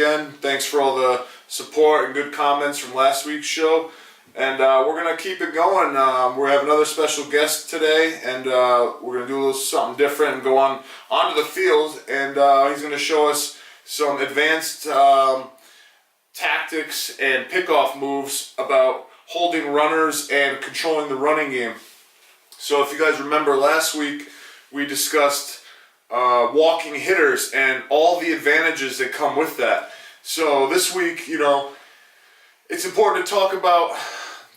again. Thanks for all the support and good comments from last week's show. And we're going to keep it going. We have another special guest today, and we're going to do a little something different and go onto the field. And he's going to show us some advanced tactics and pickoff moves about holding runners and controlling the running game. So if you guys remember last week, we discussed walking hitters and all the advantages that come with that. So this week, you know, it's important to talk about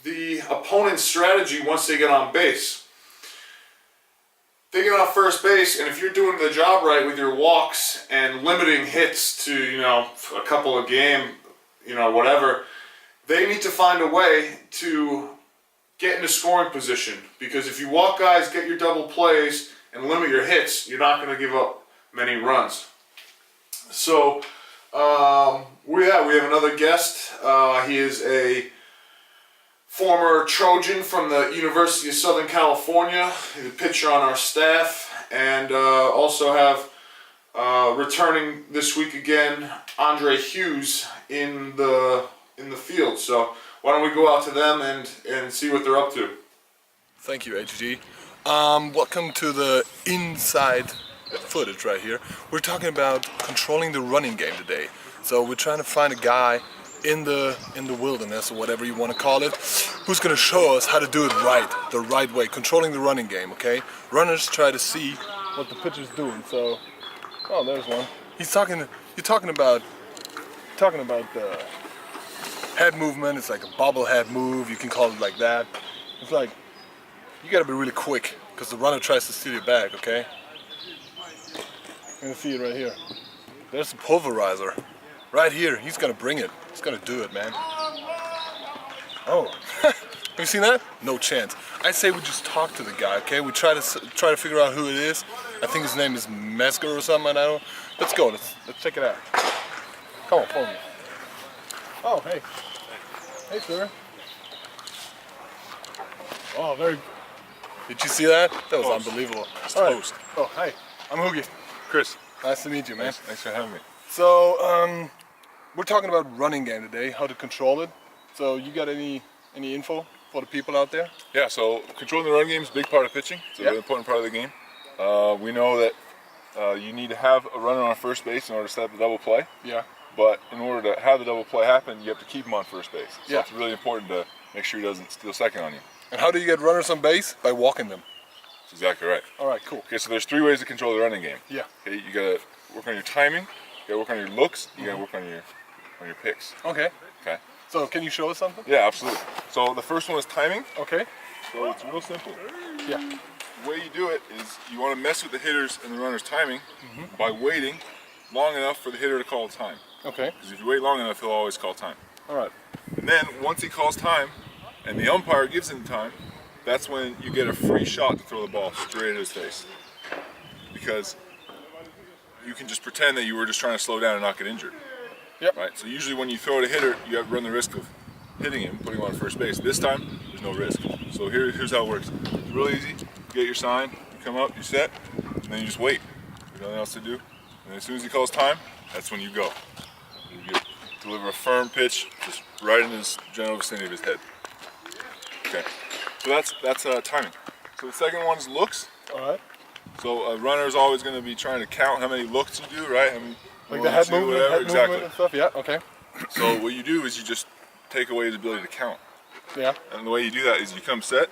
the opponent's strategy once they get on base. They get on first base, and if you're doing the job right with your walks and limiting hits to, you know, a couple a game, you know, whatever, they need to find a way to get into scoring position. Because if you walk guys, get your double plays, and limit your hits, you're not going to give up many runs. So we have another guest. He is a former Trojan from the University of Southern California. He's a pitcher on our staff, and also have returning this week again, Andre Hughes in the field. So why don't we go out to them and see what they're up to? Thank you, HG. Welcome to the inside footage right here. We're talking about controlling the running game today. So we're trying to find a guy in the wilderness, or whatever you want to call it, who's going to show us how to do it right, the right way, controlling the running game. Okay, runners try to see what the pitcher's doing. So, oh, there's one. You're talking about the head movement. It's like a bobblehead move. You can call it like that. It's like you got to be really quick because the runner tries to steal your bag. Okay, you're gonna see it right here. There's a pulverizer. Right here, he's gonna bring it. He's gonna do it, man. Oh, have you seen that? No chance. I say we just talk to the guy, okay? We try to figure out who it is. I think his name is Mesker or something. I don't know. Let's go. Let's check it out. Come on, follow me. Oh, hey. Hey, sir. Oh, very. Did you see that? That was unbelievable. It's toast. Oh, hi. I'm Hoogie. Chris. Nice to meet you, man. Thanks for having me. So, we're talking about running game today, how to control it. So, you got any info for the people out there? Yeah, so controlling the run game is a big part of pitching. It's a really important part of the game. We know that you need to have a runner on first base in order to set up the double play. Yeah. But in order to have the double play happen, you have to keep him on first base. So yeah. It's really important to make sure he doesn't steal second on you. And how do you get runners on base? By walking them. That's exactly right. All right, cool. Okay, so there's 3 ways to control the running game. Yeah. Okay, you gotta work on your timing, you gotta work on your looks, you gotta work on your picks. Okay. Okay. So can you show us something? Yeah, absolutely. So the first one is timing. Okay. So it's real simple. Yeah. The way you do it is you want to mess with the hitters and the runner's timing by waiting long enough for the hitter to call time. Okay. Because if you wait long enough, he'll always call time. All right. And then once he calls time and the umpire gives him time, that's when you get a free shot to throw the ball straight at his face. Because you can just pretend that you were just trying to slow down and not get injured. Yep. Right? So usually when you throw at a hitter, you have to run the risk of hitting him, putting him on first base. This time, there's no risk. So here's how it works. It's real easy. You get your sign, you come up, you set, and then you just wait. There's nothing else to do. And as soon as he calls time, that's when you go. You deliver a firm pitch just right in his general vicinity of his head. Okay. So that's timing. So the second one is looks. All right. So a runner is always going to be trying to count how many looks you do, right? I mean, like the head movement, exactly. And stuff. Yeah. Okay. So what you do is you just take away his ability to count. Yeah. And the way you do that is you come set,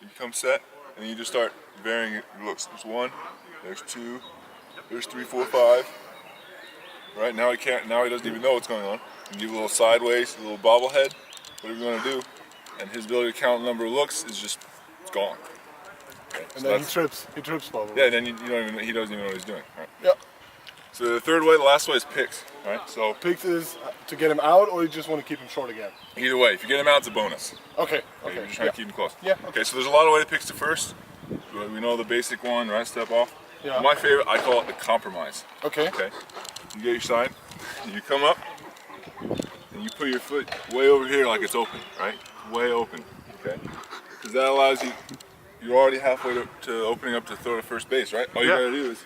and then you just start varying your looks. There's 1, there's 2, there's 3, 4, 5. Right now he can't. Now he doesn't even know what's going on. You give a little sideways, a little bobblehead, whatever you want to do, and his ability to count the number of looks is just gone. Okay, and so then he trips probably. Yeah, and then he doesn't even know what he's doing. Right? Yep. So the third way, the last way is picks. Right. So picks is to get him out, or you just want to keep him short again. Either way, if you get him out, it's a bonus. Okay. Okay. You're just trying to keep him close. Yeah. Okay. So there's a lot of ways to picks to first. We know the basic one, right? Step off. Yeah. My favorite, I call it the compromise. Okay. Okay. You get your sign, you come up, and you put your foot way over here like it's open, right? Way open. Okay. Because that allows you. You're already halfway to opening up to throw to first base, right? All you gotta do is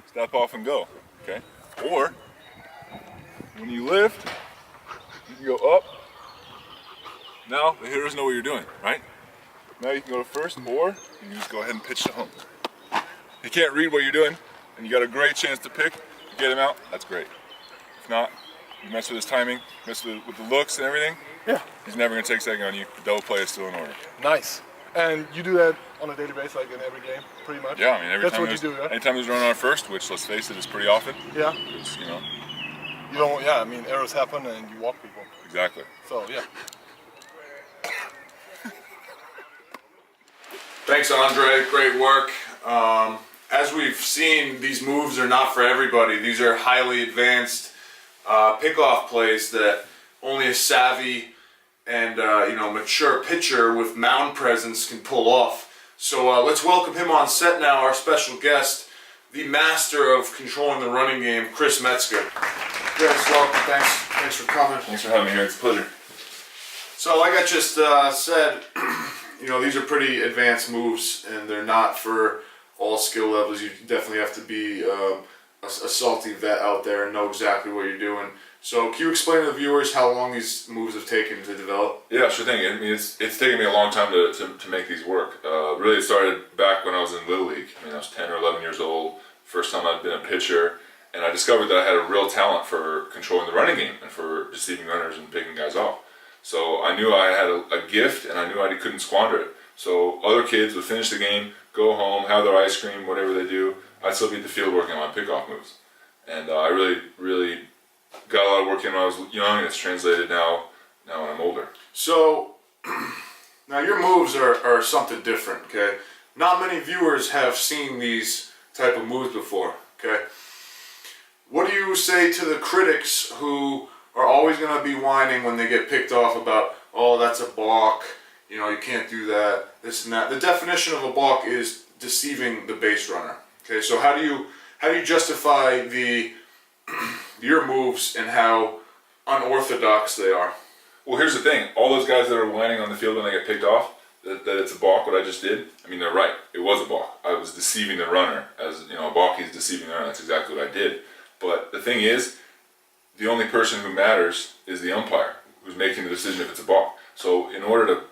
step off and go. Okay. Or When you lift, you can go up. Now the hitters know what you're doing, right? Now you can go to first, or you can just go ahead and pitch to home. He can't read what you're doing, and you got a great chance to pick. You get him out, that's great. If not, you mess with his timing, mess with the looks and everything. Yeah. He's never gonna take second on you. The double play is still in order. Nice. And you do that on a daily basis, like in every game, pretty much? Yeah, I mean That's what you do, yeah? anytime there's a runner on first, which let's face it is pretty often. Yeah. It's, you know. You don't, yeah, I mean, errors happen and you walk people. Exactly. So, yeah. Thanks, Andre. Great work. As we've seen, these moves are not for everybody. These are highly advanced pickoff plays that only a savvy and mature pitcher with mound presence can pull off. So let's welcome him on set now, our special guest, the master of controlling the running game, Chris Metzger. Chris, welcome. Thanks for coming. Thanks for having me here. It's a pleasure. So like I just said, these are pretty advanced moves, and they're not for all skill levels. You definitely have to be a salty vet out there and know exactly what you're doing. So can you explain to the viewers how long these moves have taken to develop? Yeah, sure thing. I mean, it's taken me a long time to make these work. Really, it started back when I was in Little League. I mean, I was 10 or 11 years old. First time I'd been a pitcher, and I discovered that I had a real talent for controlling the running game and for deceiving runners and picking guys off. So I knew I had a gift, and I knew I couldn't squander it. So other kids would finish the game, go home, have their ice cream, whatever they do. I'd still be at the field working on my pickoff moves. And I really got a lot of work in when I was young, and it's translated now when I'm older. So now your moves are something different, okay? Not many viewers have seen these type of moves before, okay? What do you say to the critics who are always going to be whining when they get picked off about, oh, that's a balk, you can't do that, this and that? The definition of a balk is deceiving the base runner. Okay, so how do you justify your moves and how unorthodox they are? Well, here's the thing. All those guys that are whining on the field when they get picked off, that it's a balk, what I just did, I mean, they're right. It was a balk. I was deceiving the runner. As a balk is deceiving the runner. That's exactly what I did. But the thing is, the only person who matters is the umpire who's making the decision if it's a balk. So in order to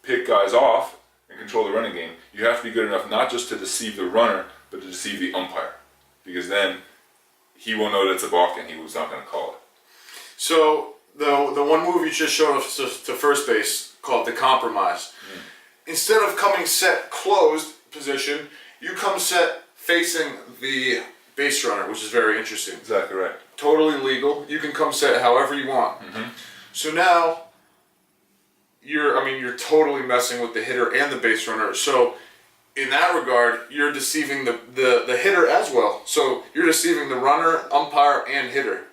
pick guys off and control the running game, you have to be good enough not just to deceive the runner, but to deceive the umpire. Because then he will know that it's a balk and he was not going to call it. So the one move you just showed us to first base, called the compromise. Instead of coming set closed position, you come set facing the base runner, which is very interesting. Exactly right. Totally legal. You can come set however you want. So now you're totally messing with the hitter and the base runner. So in that regard, you're deceiving the hitter as well. So you're deceiving the runner, umpire, and hitter.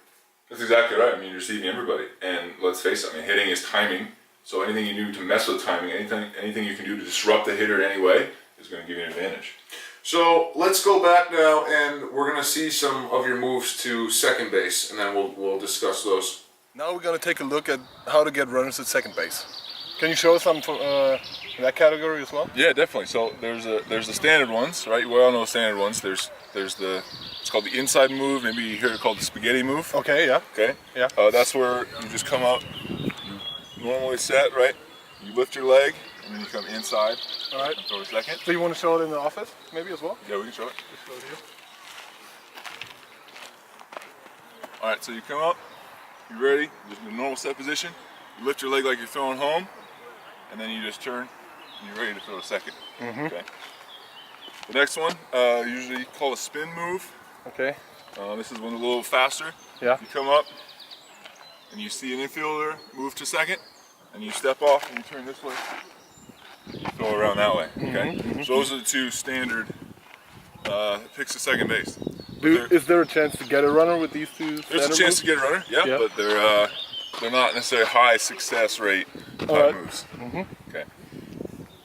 That's exactly right. I mean, you're deceiving everybody. And let's face it, hitting is timing. So anything you do to mess with timing, anything you can do to disrupt the hitter in any way is going to give you an advantage. So let's go back now, and we're going to see some of your moves to second base, and then we'll discuss those. Now we're going to take a look at how to get runners at second base. Can you show us some in that category as well? Yeah, definitely. So there's the standard ones, right? We all know the standard ones. There's it's called the inside move. Maybe you hear it called the spaghetti move. Okay, yeah. Okay. Yeah. That's where you just come up, you normally set, right? You lift your leg, and then you come inside. All right. And throw a second. So you want to show it in the office, maybe as well? Yeah, we can show it. Just show it here. All right. So you come up. You ready? Just in the normal set position. You lift your leg like you're throwing home, and then you just turn. And you're ready to throw a second. Okay. The next one, usually called a spin move. Okay. This is one a little faster. Yeah. You come up, and you see an infielder move to second, and you step off and you turn this way. You throw around that way. Okay. So those are the two standard picks to second base. Is there a chance to get a runner with these two? There's a chance to get a runner, yeah. But they're not necessarily high success rate type moves. Okay.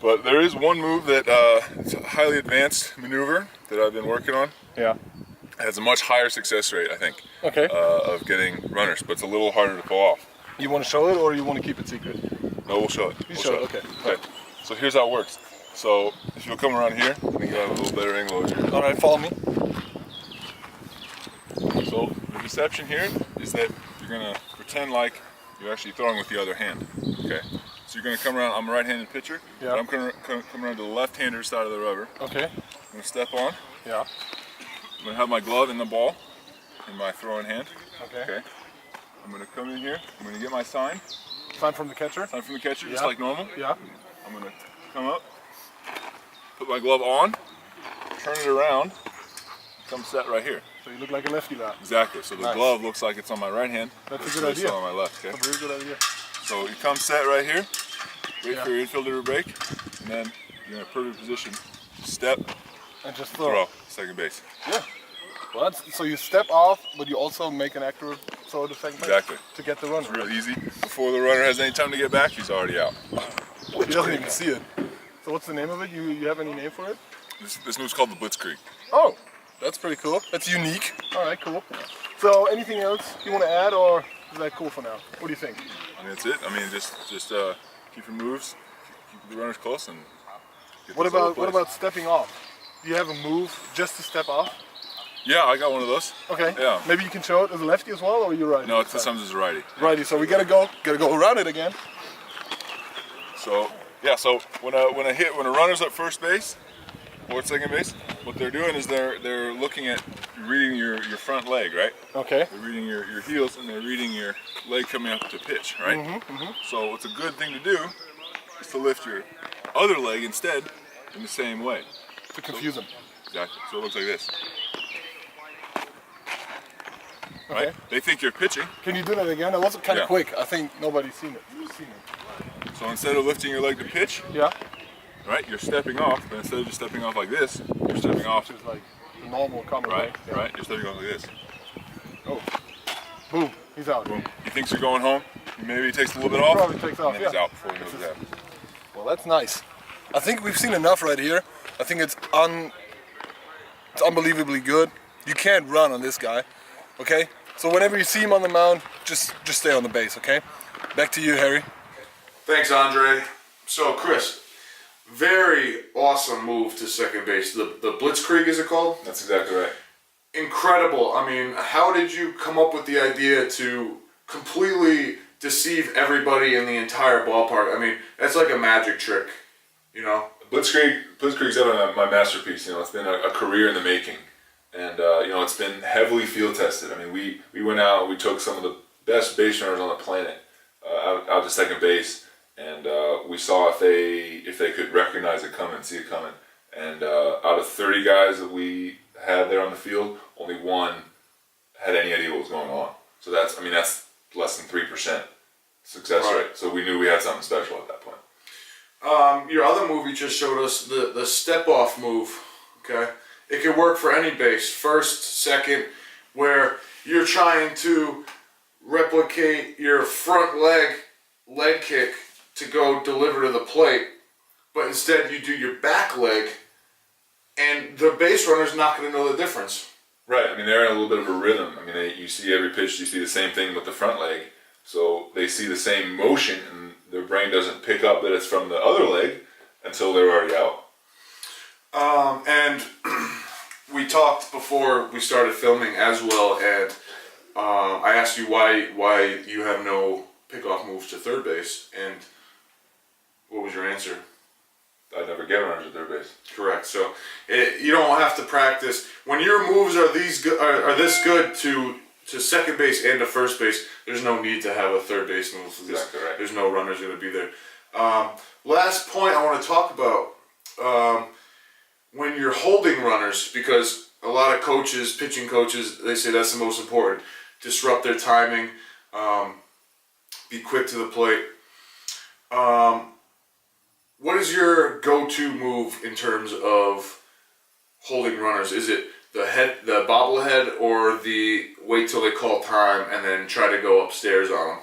But there is one move that it's a highly advanced maneuver that I've been working on. Yeah. It has a much higher success rate, I think, Okay. of getting runners, but it's a little harder to pull off. You want to show it, or you want to keep it secret? No, we'll show it. You show it, okay. Okay. So here's how it works. So if you'll come around here, I think you have a little better angle over here. All right, follow me. So the deception here is that you're gonna pretend like you're actually throwing with the other hand. Okay. So you're gonna come around. I'm a right-handed pitcher. Yeah. But I'm gonna come around to the left-hander side of the rubber. Okay. I'm gonna step on. Yeah. I'm gonna have my glove in the ball in my throwing hand. Okay. Okay. I'm gonna come in here. I'm gonna get my sign. Sign from the catcher. Sign from the catcher, just Yeah. like normal. Yeah. I'm gonna come up, put my glove on, turn it around, come set right here. So you look like a lefty now. Exactly. So the Nice. glove looks like it's on my right hand. That's a it's good really idea. still on my left. Okay. That's a very good idea. So you come set right here, wait Yeah. for your infielder to break, and then you're in a perfect position. Step, And just throw, second base. Yeah. Well, so you step off, but you also make an accurate throw to second base. Exactly. To get the runner. It's real easy. Before the runner has any time to get back, he's already out. He doesn't even see it. So what's the name of it? You have any name for it? This move's called the Blitzkrieg. Oh, that's pretty cool. That's unique. All right, cool. So anything else you want to add, or is that cool for now? What do you think? I mean, that's it. I mean, just keep your moves, keep the runners close, and get What this over about place. stepping off? Do you have a move just to step off? Yeah, I got one of those. Okay. Yeah. Maybe you can show it as a lefty as well, or you're right? No, it's sometimes it's a righty. Righty. So we gotta go around it again. So yeah, so when a runner's at first base or at second base, what they're doing is they're looking at reading your front leg, right? Okay. They're reading your heels and they're reading your leg coming up to pitch, right? So what's a good thing to do is to lift your other leg instead in the same way. To confuse them. Exactly. So it looks like this. Okay. Right? They think you're pitching. Can you do that again? That was kind of Yeah. quick. I think nobody's seen it. So instead of lifting your leg to pitch, Yeah. right, you're stepping off, but instead of just stepping off like this, you're stepping off, Which is like the normal common right, way. Yeah. right, you're stepping off like this. Oh. Boom. He's out. Boom. He thinks you're going home, maybe he takes a little bit off, Probably takes off, and then he's yeah. out before he knows what happened. Well, that's nice. I think we've seen enough right here. I think it's unbelievably good. You can't run on this guy, okay? So whenever you see him on the mound, just stay on the base, okay? Back to you, Harry. Thanks, Andre. So, Chris, very awesome move to second base. The Blitzkrieg, is it called? That's exactly right. Incredible. I mean, how did you come up with the idea to completely deceive everybody in the entire ballpark? I mean, that's like a magic trick, you know? Blitzkrieg's my masterpiece. You know, it's been a career in the making, and you know, it's been heavily field tested. I mean, we went out, we took some of the best base runners on the planet out to second base, and we saw if they could recognize it coming, see it coming. And out of 30 guys that we had there on the field, only one had any idea what was going on. So that's less than 3% success rate. So we knew we had something special at that point. Your other move you just showed us, the step off move, okay? It can work for any base, first, second, where you're trying to replicate your front leg kick to go deliver to the plate, but instead you do your back leg, and the base runner's not going to know the difference. Right. I mean, they're in a little bit of a rhythm. I mean, you see every pitch, you see the same thing with the front leg, so they see the same motion, and their brain doesn't pick up that it's from the other leg until they're already out. And we talked before we started filming as well, and I asked you why you have no pickoff moves to third base, and what was your answer? I never get runners at third base. Correct. So you don't have to practice when your moves are this good to second base and to first base. There's no need to have a third base move. Exactly right. There's no runners going to be there. Last point I want to talk about. When you're holding runners, because a lot of coaches, pitching coaches, they say that's the most important. Disrupt their timing, be quick to the plate. What is your go-to move in terms of holding runners? Is it the bobblehead, or the wait till they call time and then try to go upstairs on them?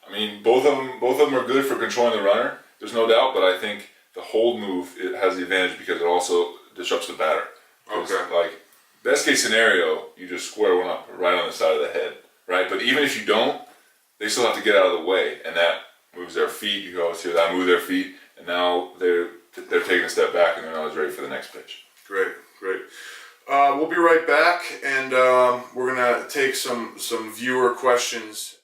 I mean, both of them are good for controlling the runner. There's no doubt, but I think the hold move, it has the advantage because it also disrupts the batter. Okay. Like, best case scenario, you just square one up right on the side of the head, right? But even if you don't, they still have to get out of the way, and that moves their feet. You always hear that, move their feet, and now they're taking a step back and they're not as ready for the next pitch. Great. We'll be right back, and we're gonna take some viewer questions.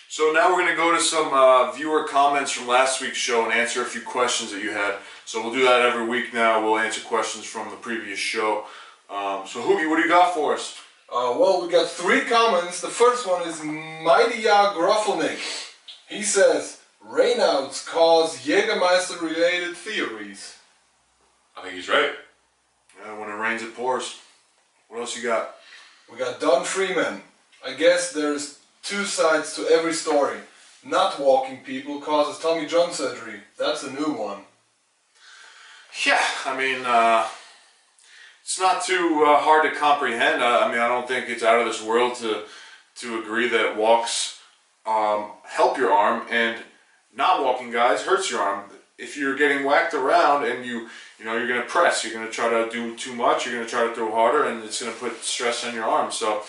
So now we're gonna go to some viewer comments from last week's show and answer a few questions that you had. So we'll do that every week now. We'll answer questions from the previous show. So Hoogie, what do you got for us? Well, we got 3 comments. The first one is Mighty Groffelnik. He says, rainouts cause Jägermeister-related theories. I think he's right. Yeah, when it rains, it pours. What else you got? We got Don Freeman. I guess there's 2 sides to every story. Not walking people causes Tommy John surgery. That's a new one. Yeah, I mean, it's not too hard to comprehend. I mean, I don't think it's out of this world to agree that walks help your arm, and not walking guys hurts your arm. If you're getting whacked around and you're going to press, you're going to try to do too much, you're going to try to throw harder, and it's going to put stress on your arm. So,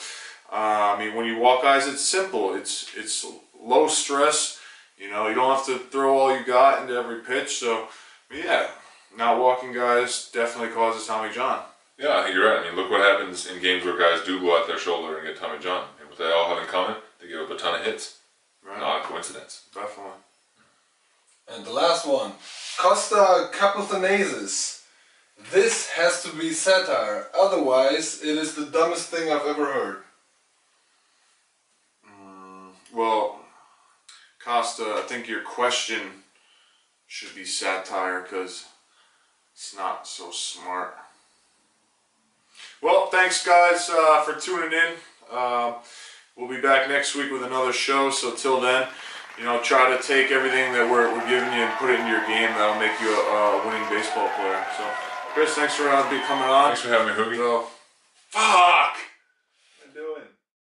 I mean, when you walk guys, it's simple. It's low stress. You don't have to throw all you got into every pitch. So, yeah, not walking guys definitely causes Tommy John. Yeah, I think you're right. I mean, look what happens in games where guys do blow out their shoulder and get Tommy John. And what they all have in common, they give up a ton of hits. Right. Not a coincidence. Definitely. And the last one, Costa Capothanasis. This has to be satire, otherwise it is the dumbest thing I've ever heard. Well, Costa, I think your question should be satire because it's not so smart. Well, thanks guys for tuning in. We'll be back next week with another show. So till then, try to take everything that we're giving you and put it in your game. That'll make you a winning baseball player. So, Chris, thanks for coming on. Thanks for having me, Hoogie. So,